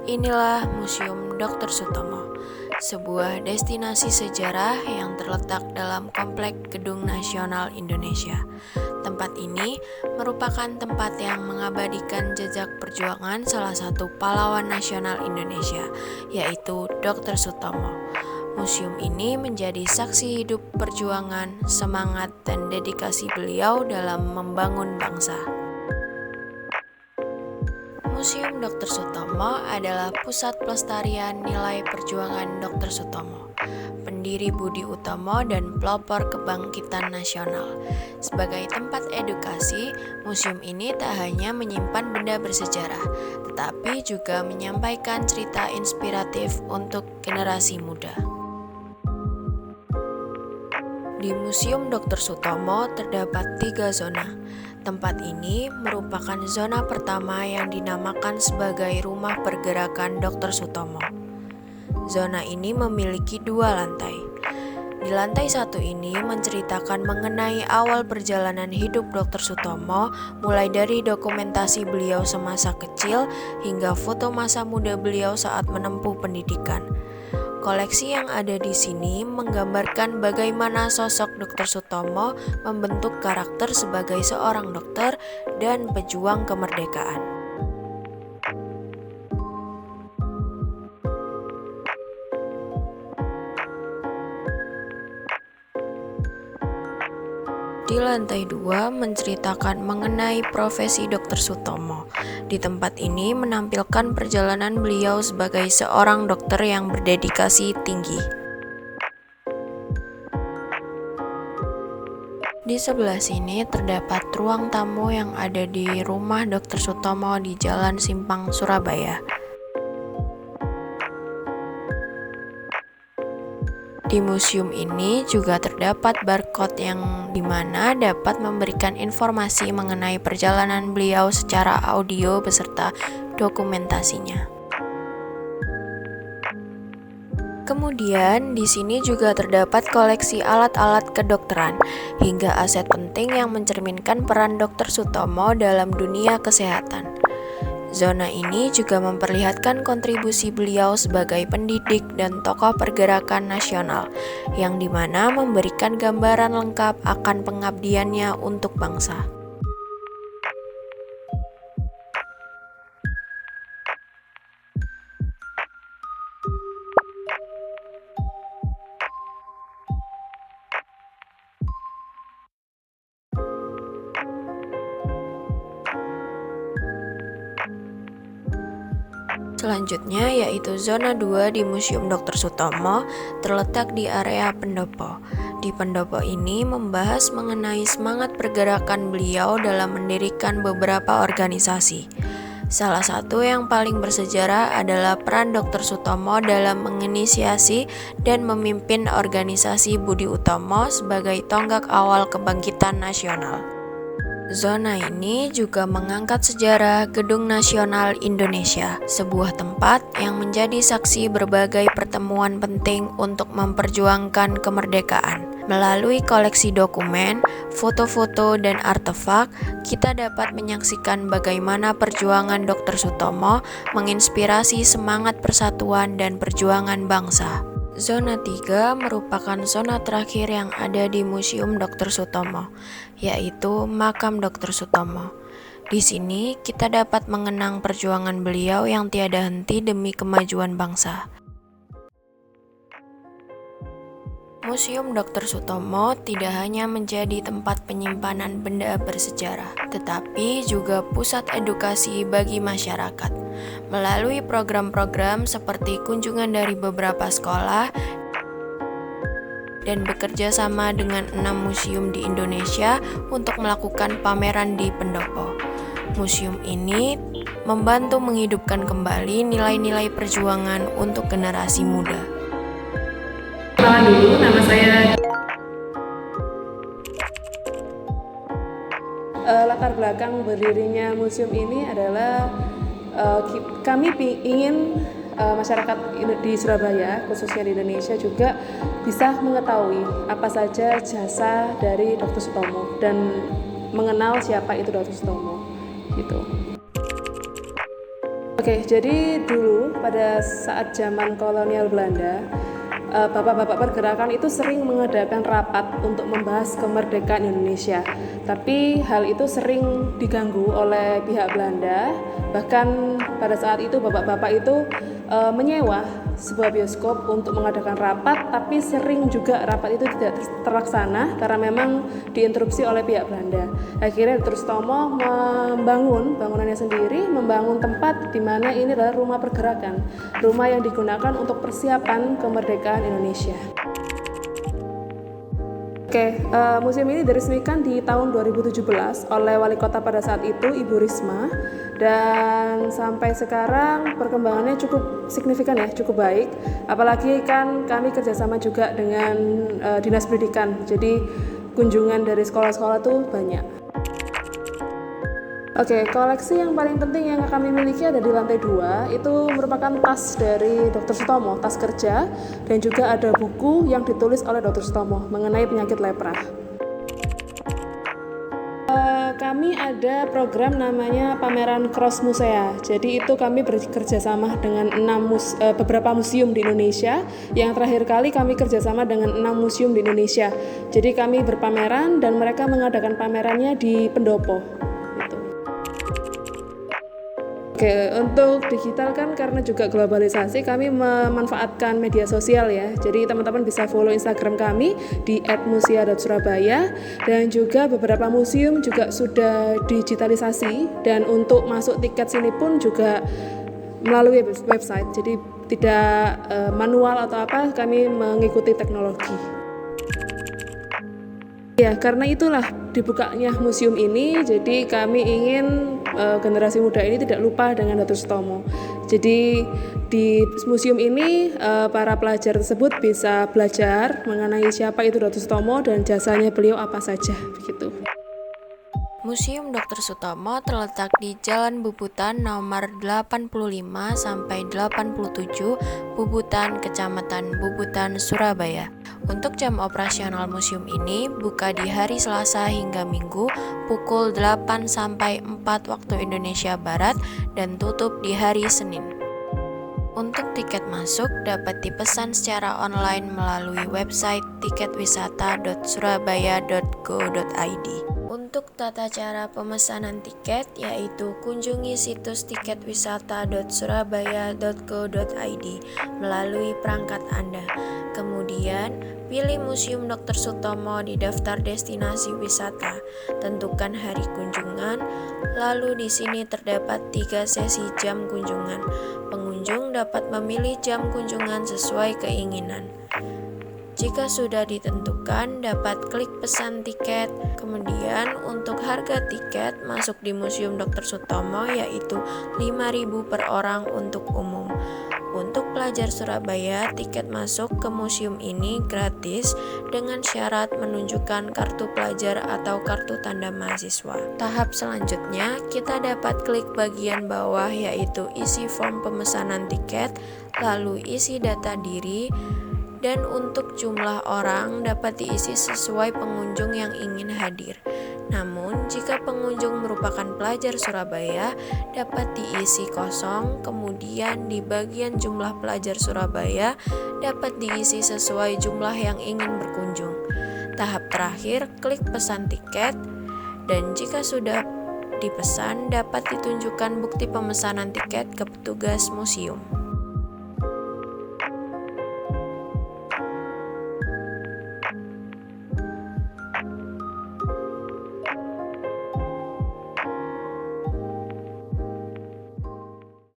Inilah Museum Dr. Sutomo, sebuah destinasi sejarah yang terletak dalam Komplek Gedung Nasional Indonesia. Tempat ini merupakan tempat yang mengabadikan jejak perjuangan salah satu pahlawan nasional Indonesia, yaitu Dr. Sutomo. Museum ini menjadi saksi hidup perjuangan, semangat, dan dedikasi beliau dalam membangun bangsa. Museum Dr. Sutomo adalah pusat pelestarian nilai perjuangan Dr. Sutomo, pendiri Budi Utomo dan pelopor kebangkitan nasional. Sebagai tempat edukasi, museum ini tak hanya menyimpan benda bersejarah, tetapi juga menyampaikan cerita inspiratif untuk generasi muda. Di Museum Dr. Sutomo terdapat 3 zona. Tempat ini merupakan zona pertama yang dinamakan sebagai Rumah Pergerakan Dr. Sutomo. Zona ini memiliki 2 lantai. Di lantai 1 ini menceritakan mengenai awal perjalanan hidup Dr. Sutomo, mulai dari dokumentasi beliau semasa kecil hingga foto masa muda beliau saat menempuh pendidikan. Koleksi yang ada di sini menggambarkan bagaimana sosok Dr. Sutomo membentuk karakter sebagai seorang dokter dan pejuang kemerdekaan. Di lantai 2 menceritakan mengenai profesi Dr. Sutomo. Di tempat ini menampilkan perjalanan beliau sebagai seorang dokter yang berdedikasi tinggi. Di sebelah sini terdapat ruang tamu yang ada di rumah Dr. Sutomo di Jalan Simpang, Surabaya. Di museum ini juga terdapat barcode yang dimana dapat memberikan informasi mengenai perjalanan beliau secara audio beserta dokumentasinya. Kemudian di sini juga terdapat koleksi alat-alat kedokteran hingga aset penting yang mencerminkan peran Dr. Sutomo dalam dunia kesehatan. Zona ini juga memperlihatkan kontribusi beliau sebagai pendidik dan tokoh pergerakan nasional, yang dimana memberikan gambaran lengkap akan pengabdiannya untuk bangsa. Selanjutnya yaitu zona 2 di Museum Dr. Sutomo terletak di area pendopo. Di pendopo ini membahas mengenai semangat pergerakan beliau dalam mendirikan beberapa organisasi. Salah satu yang paling bersejarah adalah peran Dr. Sutomo dalam menginisiasi dan memimpin organisasi Budi Utomo sebagai tonggak awal kebangkitan nasional. Zona ini juga mengangkat sejarah Gedung Nasional Indonesia, sebuah tempat yang menjadi saksi berbagai pertemuan penting untuk memperjuangkan kemerdekaan. Melalui koleksi dokumen, foto-foto, dan artefak, kita dapat menyaksikan bagaimana perjuangan Dr. Sutomo menginspirasi semangat persatuan dan perjuangan bangsa. Zona 3 merupakan zona terakhir yang ada di Museum Dr. Sutomo, yaitu Makam Dr. Sutomo. Di sini kita dapat mengenang perjuangan beliau yang tiada henti demi kemajuan bangsa. Museum Dr. Sutomo tidak hanya menjadi tempat penyimpanan benda bersejarah, tetapi juga pusat edukasi bagi masyarakat. Melalui program-program seperti kunjungan dari beberapa sekolah dan bekerja sama dengan 6 museum di Indonesia untuk melakukan pameran di pendopo. Museum ini membantu menghidupkan kembali nilai-nilai perjuangan untuk generasi muda. Kenalan dulu, nama saya. Latar belakang berdirinya museum ini adalah kami ingin masyarakat di Surabaya, khususnya di Indonesia juga bisa mengetahui apa saja jasa dari Dr. Sutomo dan mengenal siapa itu Dr. Sutomo gitu. Oke, jadi dulu pada saat zaman kolonial Belanda, bapak-bapak pergerakan itu sering mengadakan rapat untuk membahas kemerdekaan Indonesia. Tapi hal itu sering diganggu oleh pihak Belanda. Bahkan pada saat itu bapak-bapak itu menyewa sebuah bioskop untuk mengadakan rapat, tapi sering juga rapat itu tidak terlaksana karena memang diinterupsi oleh pihak Belanda. Akhirnya Dr. Sutomo membangun bangunannya sendiri, membangun tempat di mana ini adalah rumah pergerakan, rumah yang digunakan untuk persiapan kemerdekaan Indonesia. Museum ini diresmikan di tahun 2017 oleh wali kota pada saat itu, Ibu Risma, dan sampai sekarang perkembangannya cukup signifikan ya, cukup baik. Apalagi kan kami kerjasama juga dengan Dinas Pendidikan, jadi kunjungan dari sekolah-sekolah tuh banyak. Koleksi yang paling penting yang kami miliki ada di lantai 2, itu merupakan tas dari Dr. Sutomo, tas kerja, dan juga ada buku yang ditulis oleh Dr. Sutomo mengenai penyakit lepra. Kami ada program namanya pameran Cross Musea. Jadi itu kami bekerja sama dengan beberapa museum di Indonesia. Yang terakhir kali kami kerjasama dengan 6 museum di Indonesia. Jadi kami berpameran dan mereka mengadakan pamerannya di pendopo. Untuk digital kan karena juga globalisasi, kami memanfaatkan media sosial ya. Jadi teman-teman bisa follow Instagram kami di @musea.surabaya, dan juga beberapa museum juga sudah digitalisasi, dan untuk masuk tiket sini pun juga melalui website. Jadi tidak manual atau apa, kami mengikuti teknologi. Ya, karena itulah dibukanya museum ini, jadi kami ingin generasi muda ini tidak lupa dengan Dr. Sutomo. Jadi di museum ini para pelajar tersebut bisa belajar mengenai siapa itu Dr. Sutomo dan jasanya beliau apa saja, begitu. Museum Dr. Sutomo terletak di Jalan Bubutan nomor 85 sampai 87, Bubutan, Kecamatan Bubutan, Surabaya. Untuk jam operasional museum ini buka di hari Selasa hingga Minggu pukul 8 sampai 4 waktu Indonesia Barat dan tutup di hari Senin. Untuk tiket masuk dapat dipesan secara online melalui website tiketwisata.surabaya.go.id. Untuk tata cara pemesanan tiket yaitu kunjungi situs tiketwisata.surabaya.go.id melalui perangkat Anda. Kemudian, pilih Museum Dr. Sutomo di daftar destinasi wisata. Tentukan hari kunjungan, lalu di sini terdapat 3 sesi jam kunjungan. Pengunjung dapat memilih jam kunjungan sesuai keinginan. Jika sudah ditentukan, dapat klik pesan tiket. Kemudian untuk harga tiket masuk di Museum Dr. Sutomo yaitu 5.000 per orang untuk umum. Untuk pelajar Surabaya, tiket masuk ke museum ini gratis dengan syarat menunjukkan kartu pelajar atau kartu tanda mahasiswa. Tahap selanjutnya, kita dapat klik bagian bawah yaitu isi form pemesanan tiket, lalu isi data diri, dan untuk jumlah orang dapat diisi sesuai pengunjung yang ingin hadir. Namun, jika pengunjung merupakan pelajar Surabaya, dapat diisi kosong, kemudian di bagian jumlah pelajar Surabaya dapat diisi sesuai jumlah yang ingin berkunjung. Tahap terakhir, klik pesan tiket, dan jika sudah dipesan, dapat ditunjukkan bukti pemesanan tiket ke petugas museum.